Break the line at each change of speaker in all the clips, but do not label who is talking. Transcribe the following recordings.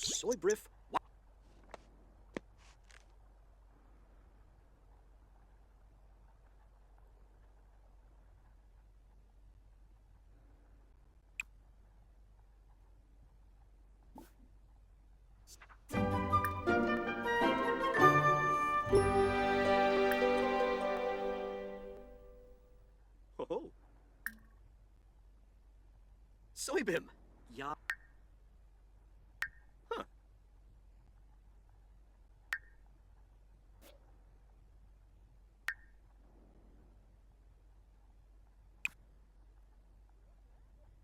Soy brief. Oh. Soybim. Ya. Huh.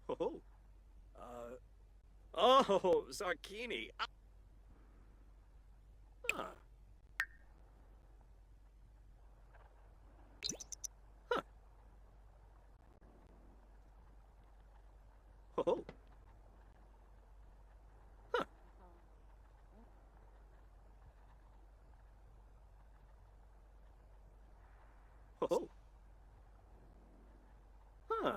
Oh. Oh, Zarkini. Huh. Huh. Oh. Huh. Oh. Huh.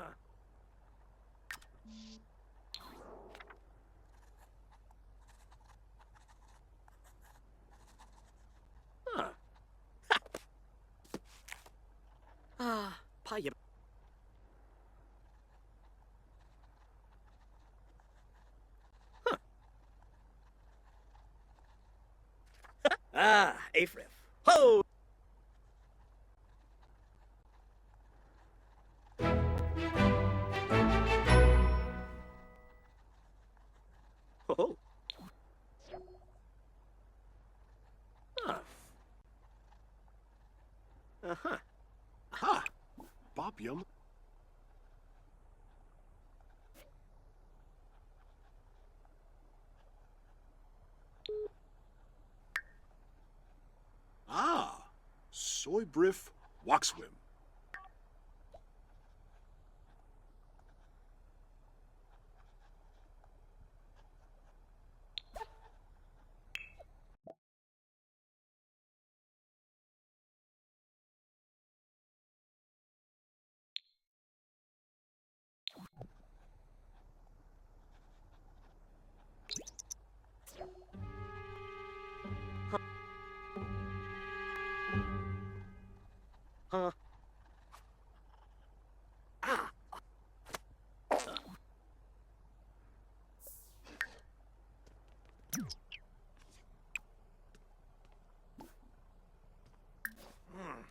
Huh. Ah, payab. Huh. Ah, Afrif. Ho! Oh. Huh. Uh-huh.
Ha! Bob Yum. Ah! Soy brief Waxwim.
Huh. Ah. Hmm.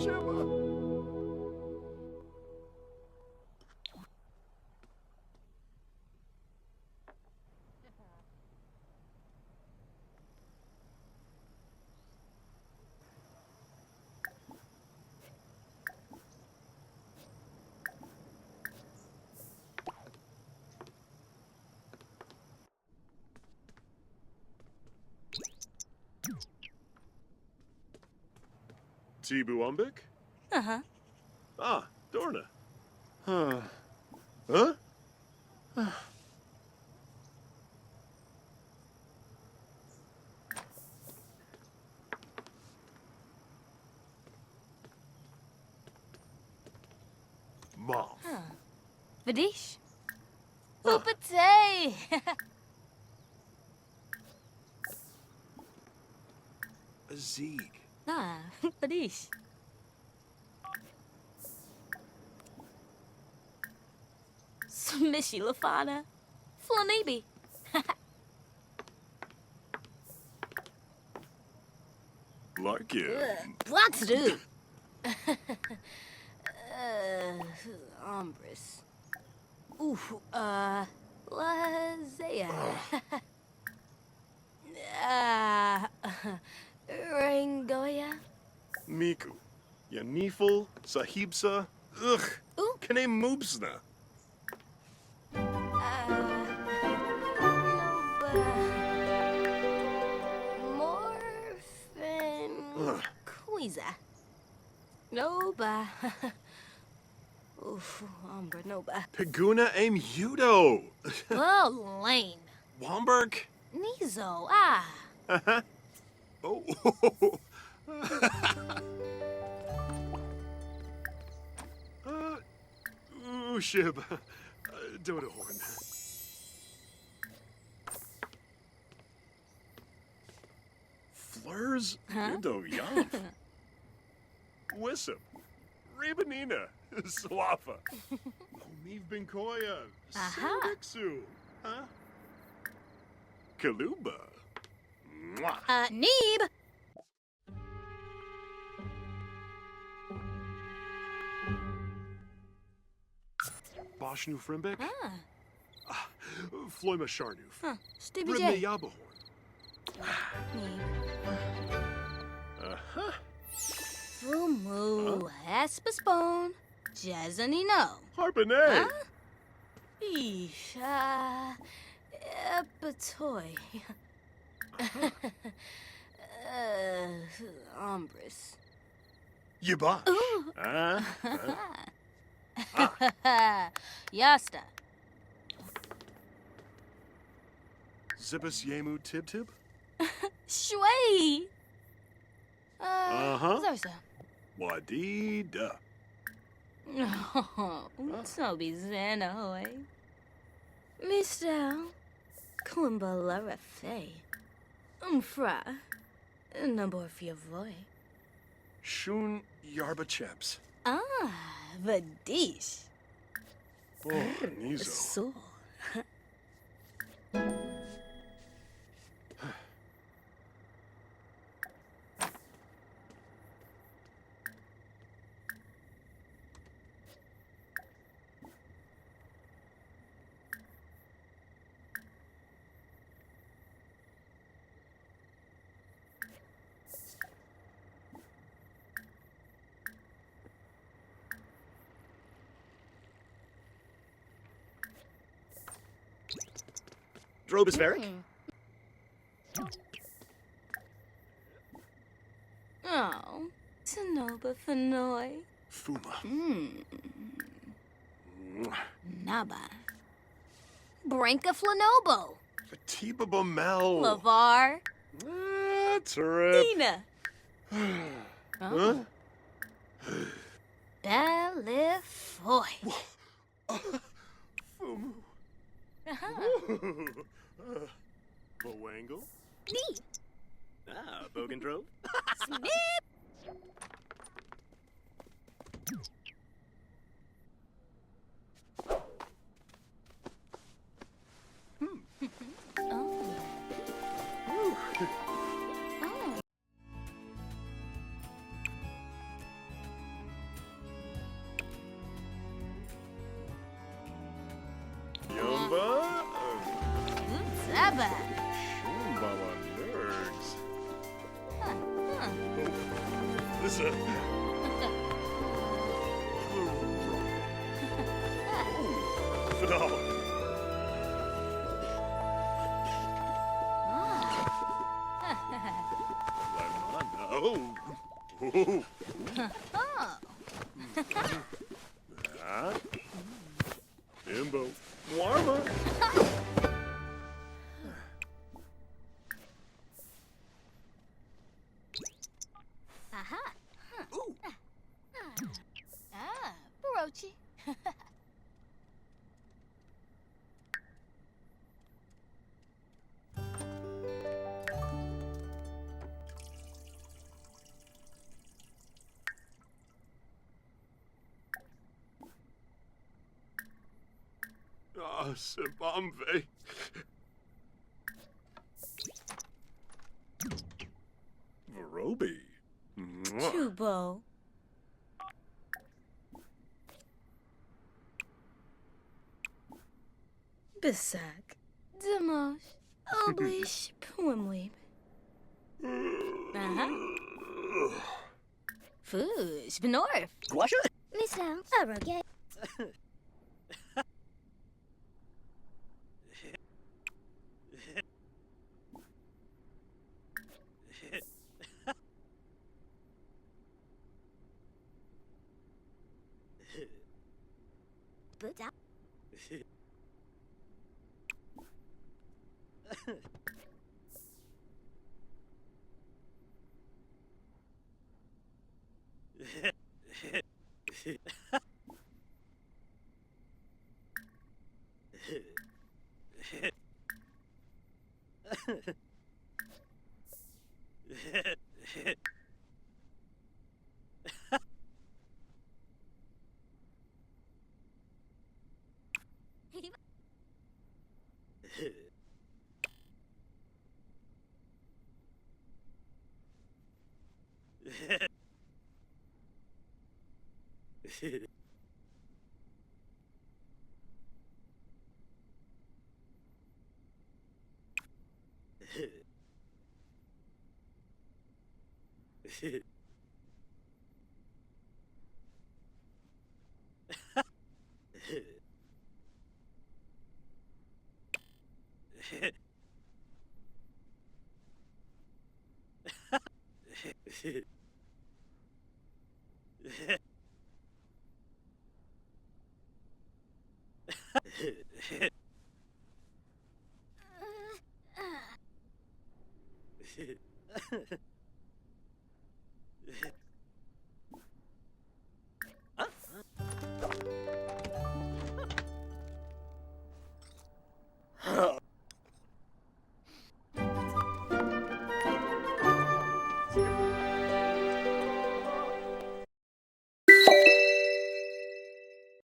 Shema. Tibuambik?
Uh-huh.
Ah, Dorna. Huh? Huh? Mom.
Vadish?
Huh.
Upatay!
A Zeeg.
Ah, Vadish. Smishy Lafana. Flanibi.
Like you.
Lots to do. Ombris. Ooh, Lazea. Rangoya.
Miku. Yanifel. Sahibsa. Ugh.
Ooh.
Kane Moobsna.
Morphin.
Ugh.
Quiza. Noba. Oof, Umbra, Noba.
Piguna Aim Udo.
Oh, Lane.
Womberg.
Nizo,
Uh-huh. Oh. Shib. Dodo horn. Fleurs?
Huh?
Dodo yum. Wissom. Ribanina. Swafa. Omiv Binkoya.
Aha.
Sirixu. Huh? Kaluba. Mwah.
Neeb!
Boshnu Frimbek.
Ah,
Floima Sharnuf.
huh. Stevie
Brimne
J.
Yabahorn.
Neeb.
Uh-huh.
Fumu. Aspaspone. Jazzanino.
Harpene.
Huh? Eesh. Epatoy. Ombris.
Yabash.
Ooh. Yasta.
Zippus Yemu Tib.
Shui.
Uh-huh.
Zersa.
Wadida.
Oh, so be Zanoy. Mr. Kumbalara Fay. Fra. Number of your voice.
Shun Yarba Cheps.
Ah, Vadish.
Oh, Nizo.
So.
Drobisveric?
Oh, Sanoba Fanoy.
Fuma. Mwah.
Naba. Branca Flanobo.
Fatiba Bamel.
Lavar.
Trip.
Tina.
Huh?
Balifoy.
Fumu.
Uh-huh.
Bowangle.
Neat.
Ah, Bogandrove?
Snip. Oh. Oh.
Yumba.
Zaba.
Shumbala Nerds.
Huh. Huh.
Listen. Fidal. Oh. Oh.
Oh.
Ah. Bimbo. Warma.
Aha. Huh.
Ooh.
Ah, Barochi.
Ah, Sibamve. Varobi. Mwah.
Chubo. Bisak. Demosh. Oblish. Puimweeb. Uh-huh. Foosh. Benorf.
Guasha?
Missal. Arrogate. Buddha.